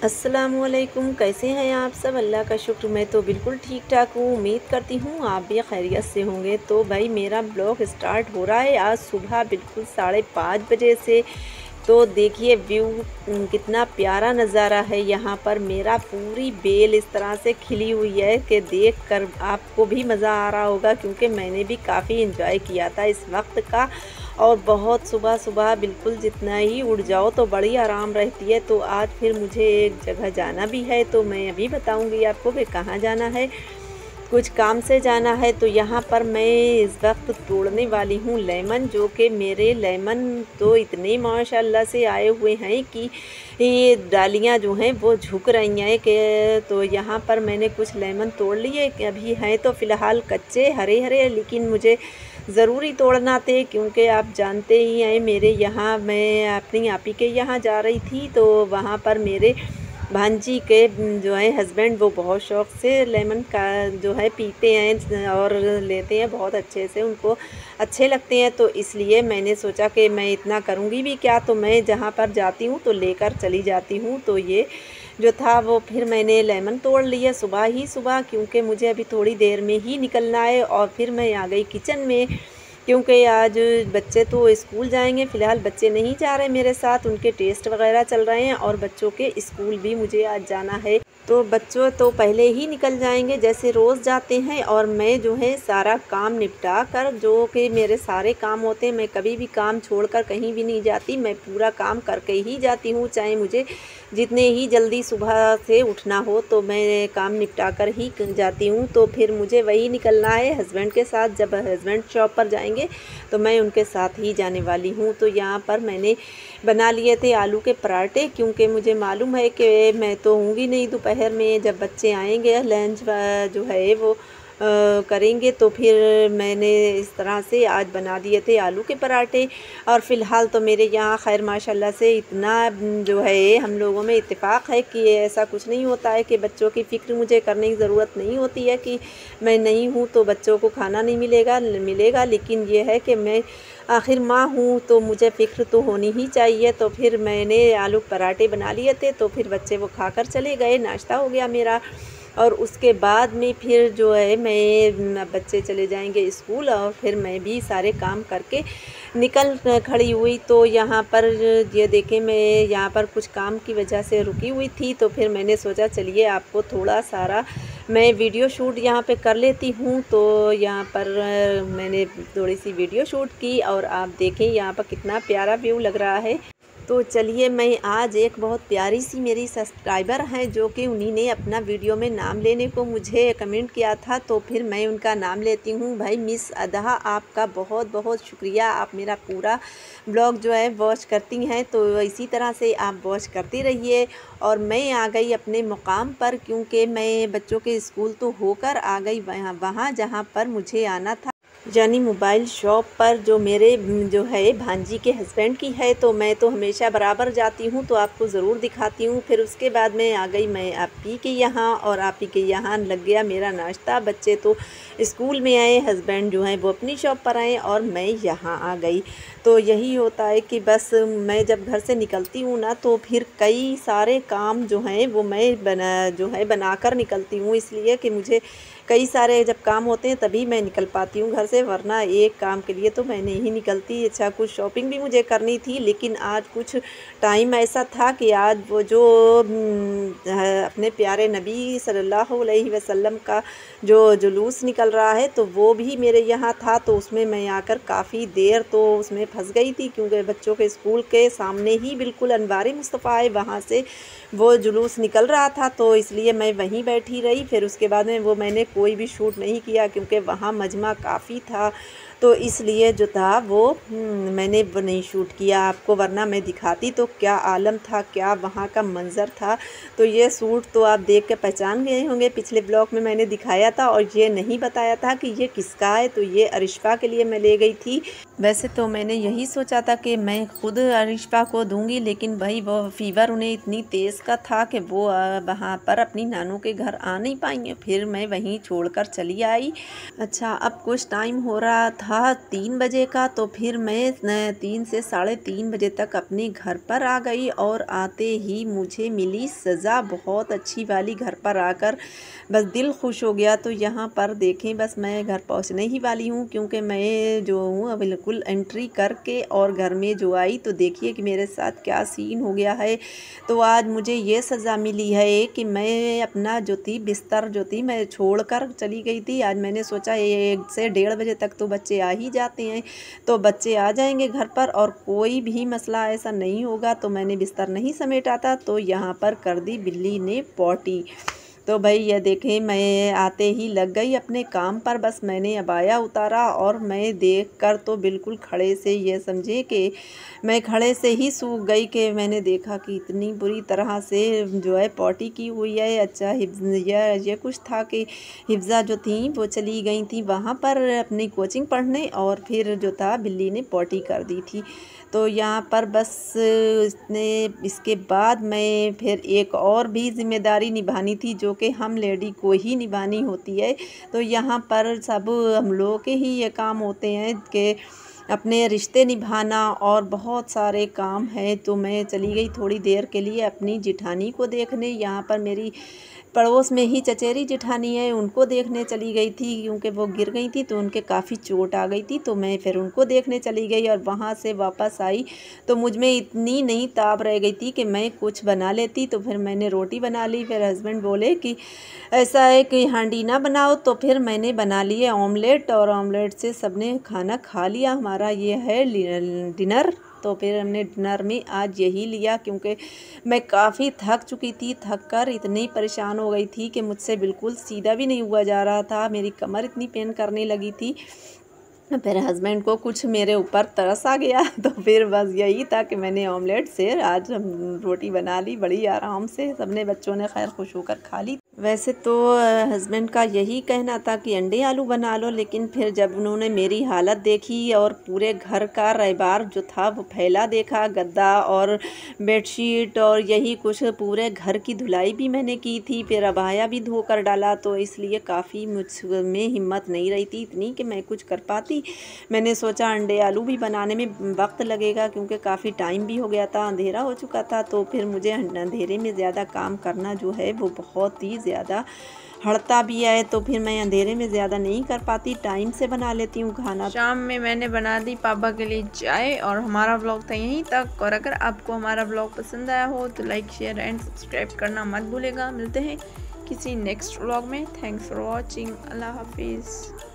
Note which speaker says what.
Speaker 1: अस्सलामुअलैकुम, कैसे हैं आप सब? अल्लाह का शुक्र, मैं तो बिल्कुल ठीक ठाक हूँ। उम्मीद करती हूँ आप भी खैरियत से होंगे। तो भाई मेरा ब्लॉग स्टार्ट हो रहा है आज सुबह बिल्कुल 5:30 बजे से। तो देखिए व्यू कितना प्यारा नज़ारा है यहाँ पर। मेरा पूरी बेल इस तरह से खिली हुई है कि देख कर आपको भी मज़ा आ रहा होगा, क्योंकि मैंने भी काफ़ी इंजॉय किया था इस वक्त का। और बहुत सुबह सुबह बिल्कुल जितना ही उठ जाओ तो बड़ी आराम रहती है। तो आज फिर मुझे एक जगह जाना भी है, तो मैं अभी बताऊंगी आपको कि कहाँ जाना है। कुछ काम से जाना है। तो यहाँ पर मैं इस वक्त तोड़ने वाली हूँ लेमन, जो कि मेरे लेमन तो इतने माशाल्लाह से आए हुए हैं कि ये डालियाँ जो हैं वो झुक रही हैं कि। तो यहाँ पर मैंने कुछ लेमन तोड़ लिए, अभी हैं तो फ़िलहाल कच्चे हरे हरे, लेकिन मुझे ज़रूरी तोड़ना थे, क्योंकि आप जानते ही हैं मेरे यहाँ मैं अपनी आपी के यहाँ जा रही थी। तो वहाँ पर मेरे भांजी के जो है हस्बैंड, वो बहुत शौक़ से लेमन का जो है पीते हैं और लेते हैं बहुत अच्छे से, उनको अच्छे लगते हैं। तो इसलिए मैंने सोचा कि मैं इतना करूँगी भी क्या, तो मैं जहाँ पर जाती हूँ तो लेकर चली जाती हूँ। तो ये जो था वो फिर मैंने लेमन तोड़ लिया सुबह ही सुबह, क्योंकि मुझे अभी थोड़ी देर में ही निकलना है। और फिर मैं आ गई किचन में, क्योंकि आज बच्चे तो स्कूल जाएंगे। फ़िलहाल बच्चे नहीं जा रहे मेरे साथ, उनके टेस्ट वगैरह चल रहे हैं और बच्चों के स्कूल भी मुझे आज जाना है। तो बच्चों तो पहले ही निकल जाएंगे जैसे रोज़ जाते हैं, और मैं जो है सारा काम निपटा कर, जो कि मेरे सारे काम होते हैं, मैं कभी भी काम छोड़कर कहीं भी नहीं जाती, मैं पूरा काम करके ही जाती हूँ। चाहे मुझे जितने ही जल्दी सुबह से उठना हो तो मैं काम निपटा कर ही जाती हूँ। तो फिर मुझे वही निकलना है हस्बैंड के साथ। जब हस्बैंड शॉप पर जाएंगे तो मैं उनके साथ ही जाने वाली हूँ। तो यहाँ पर मैंने बना लिए थे आलू के पराठे, क्योंकि मुझे मालूम है कि मैं तो होंगी नहीं दोपहर में, जब बच्चे आएंगे लंच जो है वो करेंगे। तो फिर मैंने इस तरह से आज बना दिए थे आलू के पराठे। और फ़िलहाल तो मेरे यहाँ खैर माशाल्लाह से इतना जो है हम लोगों में इत्तेफाक है कि ऐसा कुछ नहीं होता है कि बच्चों की फ़िक्र मुझे करने की ज़रूरत नहीं होती है कि मैं नहीं हूँ तो बच्चों को खाना नहीं मिलेगा। लेकिन ये है कि मैं आखिर माँ हूँ तो मुझे फ़िक्र तो होनी ही चाहिए। तो फिर मैंने आलू पराठे बना लिए थे, तो फिर बच्चे वो खाकर चले गए, नाश्ता हो गया मेरा। और उसके बाद में फिर जो है मैं बच्चे चले जाएंगे स्कूल, और फिर मैं भी सारे काम करके निकल खड़ी हुई। तो यहाँ पर ये देखें, मैं यहाँ पर कुछ काम की वजह से रुकी हुई थी, तो फिर मैंने सोचा चलिए आपको थोड़ा सारा मैं वीडियो शूट यहाँ पे कर लेती हूँ। तो यहाँ पर मैंने थोड़ी सी वीडियो शूट की, और आप देखें यहाँ पर कितना प्यारा व्यू लग रहा है। तो चलिए, मैं आज एक बहुत प्यारी सी मेरी सब्सक्राइबर हैं, जो कि उन्हीं ने अपना वीडियो में नाम लेने को मुझे कमेंट किया था, तो फिर मैं उनका नाम लेती हूँ। भाई मिस अदहा, आपका बहुत बहुत शुक्रिया। आप मेरा पूरा ब्लॉग जो है वॉच करती हैं, तो इसी तरह से आप वॉच करते रहिए। और मैं आ गई अपने मुकाम पर, क्योंकि मैं बच्चों के स्कूल तो होकर आ गई वहाँ जहाँ पर मुझे आना था, यानी मोबाइल शॉप पर, जो मेरे जो है भांजी के हस्बैंड की है। तो मैं तो हमेशा बराबर जाती हूँ, तो आपको ज़रूर दिखाती हूँ। फिर उसके बाद में आ गई मैं आपी के यहाँ, और आपी के यहाँ लग गया मेरा नाश्ता। बच्चे तो स्कूल में आए, हस्बैंड जो हैं वो अपनी शॉप पर आए, और मैं यहाँ आ गई। तो यही होता है कि बस मैं जब घर से निकलती हूँ ना, तो फिर कई सारे काम जो हैं वो मैं बनाकर निकलती हूँ, इसलिए कि मुझे कई सारे जब काम होते हैं तभी मैं निकल पाती हूँ घर से, वरना एक काम के लिए तो मैं नहीं निकलती। अच्छा, कुछ शॉपिंग भी मुझे करनी थी, लेकिन आज कुछ टाइम ऐसा था कि आज वो जो अपने प्यारे नबी सल्लल्लाहु अलैहि वसल्लम का जो जुलूस निकल रहा है, तो वो भी मेरे यहाँ था। तो उसमें मैं आकर काफ़ी देर तो उसमें फंस गई थी, क्योंकि बच्चों के स्कूल के सामने ही बिल्कुल अनवारी मुस्तफ़ा है, वहाँ से वो जुलूस निकल रहा था, तो इसलिए मैं वहीं बैठी रही। फिर उसके बाद में वो मैंने कोई भी शूट नहीं किया, क्योंकि वहाँ मजमा काफ़ी था, तो इसलिए जो था वो मैंने वो नहीं शूट किया आपको, वरना मैं दिखाती तो क्या आलम था, क्या वहाँ का मंज़र था। तो ये सूट तो आप देख के पहचान गए होंगे, पिछले ब्लॉग में मैंने दिखाया था और ये नहीं बताया था कि ये किसका है। तो ये अरिशफ़ा के लिए मैं ले गई थी। वैसे तो मैंने यही सोचा था कि मैं खुद अरिशफ़ा को दूंगी, लेकिन भाई वो फ़ीवर उन्हें इतनी तेज़ का था कि वो वहाँ पर अपनी नानू के घर आ नहीं पाएंगे, फिर मैं वहीं छोड़कर चली आई। अच्छा, अब कुछ टाइम हो रहा था था 3 बजे का, तो फिर मैं 3 से साढ़े 3 बजे तक अपने घर पर आ गई और आते ही मुझे मिली सज़ा बहुत अच्छी वाली। घर पर आकर बस दिल खुश हो गया। तो यहाँ पर देखें, बस मैं घर पहुँचने ही वाली हूँ, क्योंकि मैं जो हूँ बिल्कुल एंट्री करके और घर में जो आई तो देखिए कि मेरे साथ क्या सीन हो गया है। तो आज मुझे ये सज़ा मिली है कि मैं अपना जो थी बिस्तर जो थी मैं छोड़कर चली गई थी। आज मैंने सोचा 1 से 1:30 बजे तक तो बच्चे आ ही जाते हैं, तो बच्चे आ जाएंगे घर पर और कोई भी मसला ऐसा नहीं होगा, तो मैंने बिस्तर नहीं समेटा था। तो यहाँ पर कर दी बिल्ली ने पॉटी। तो भाई ये देखें, मैं आते ही लग गई अपने काम पर। बस मैंने अबाया उतारा और मैं देखकर तो बिल्कुल खड़े से ये समझे कि मैं खड़े से ही सूख गई कि मैंने देखा कि इतनी बुरी तरह से जो है पॉटी की हुई है। अच्छा ये कुछ था कि हिफ्ज़ा जो थी वो चली गई थी वहाँ पर अपनी कोचिंग पढ़ने, और फिर जो था बिल्ली ने पॉटी कर दी थी। तो यहाँ पर बस इसके बाद मैं फिर एक और भी ज़िम्मेदारी निभानी थी, जो कि हम लेडी को ही निभानी होती है। तो यहाँ पर सब हम लोगों के ही ये काम होते हैं कि अपने रिश्ते निभाना और बहुत सारे काम हैं। तो मैं चली गई थोड़ी देर के लिए अपनी जिठानी को देखने। यहाँ पर मेरी पड़ोस में ही चचेरी जिठानी है, उनको देखने चली गई थी, क्योंकि वो गिर गई थी तो उनके काफ़ी चोट आ गई थी। तो मैं फिर उनको देखने चली गई और वहाँ से वापस आई तो मुझ में इतनी नहीं ताब रह गई थी कि मैं कुछ बना लेती। तो फिर मैंने रोटी बना ली। फिर हस्बैंड बोले कि ऐसा है कि हांडी ना बनाओ, तो फिर मैंने बना लिए ऑमलेट, और ऑमलेट से सबने खाना खा लिया। हमारा ये है डिनर। तो फिर हमने डिनर में आज यही लिया, क्योंकि मैं काफ़ी थक चुकी थी। थक कर इतनी परेशान हो गई थी कि मुझसे बिल्कुल सीधा भी नहीं हुआ जा रहा था। मेरी कमर इतनी पेन करने लगी थी। फिर हस्बैंड को कुछ मेरे ऊपर तरस आ गया, तो फिर बस यही था कि मैंने ऑमलेट से आज हम रोटी बना ली बड़ी आराम से। सबने बच्चों ने खैर खुश होकर खा ली। वैसे तो हस्बैंड का यही कहना था कि अंडे आलू बना लो, लेकिन फिर जब उन्होंने मेरी हालत देखी और पूरे घर का रैबार जो था वो फैला देखा, गद्दा और बेडशीट और यही कुछ पूरे घर की धुलाई भी मैंने की थी, फिर अबाया भी धोकर डाला, तो इसलिए काफ़ी मुझ में हिम्मत नहीं रही थी इतनी कि मैं कुछ कर पाती। मैंने सोचा अंडे आलू भी बनाने में वक्त लगेगा, क्योंकि काफ़ी टाइम भी हो गया था, अंधेरा हो चुका था। तो फिर मुझे अंधेरे में ज़्यादा काम करना जो है वो बहुत ही ज़्यादा हड़ता भी है, तो फिर मैं अंधेरे में ज़्यादा नहीं कर पाती, टाइम से बना लेती हूँ खाना।
Speaker 2: शाम में मैंने बना दी पापा के लिए चाय, और हमारा ब्लॉग था यहीं तक। और अगर आपको हमारा ब्लॉग पसंद आया हो तो लाइक शेयर एंड सब्सक्राइब करना मत भूलेगा। मिलते हैं किसी नेक्स्ट व्लॉग में। Thanks for watching. अल्लाह हाफिज़।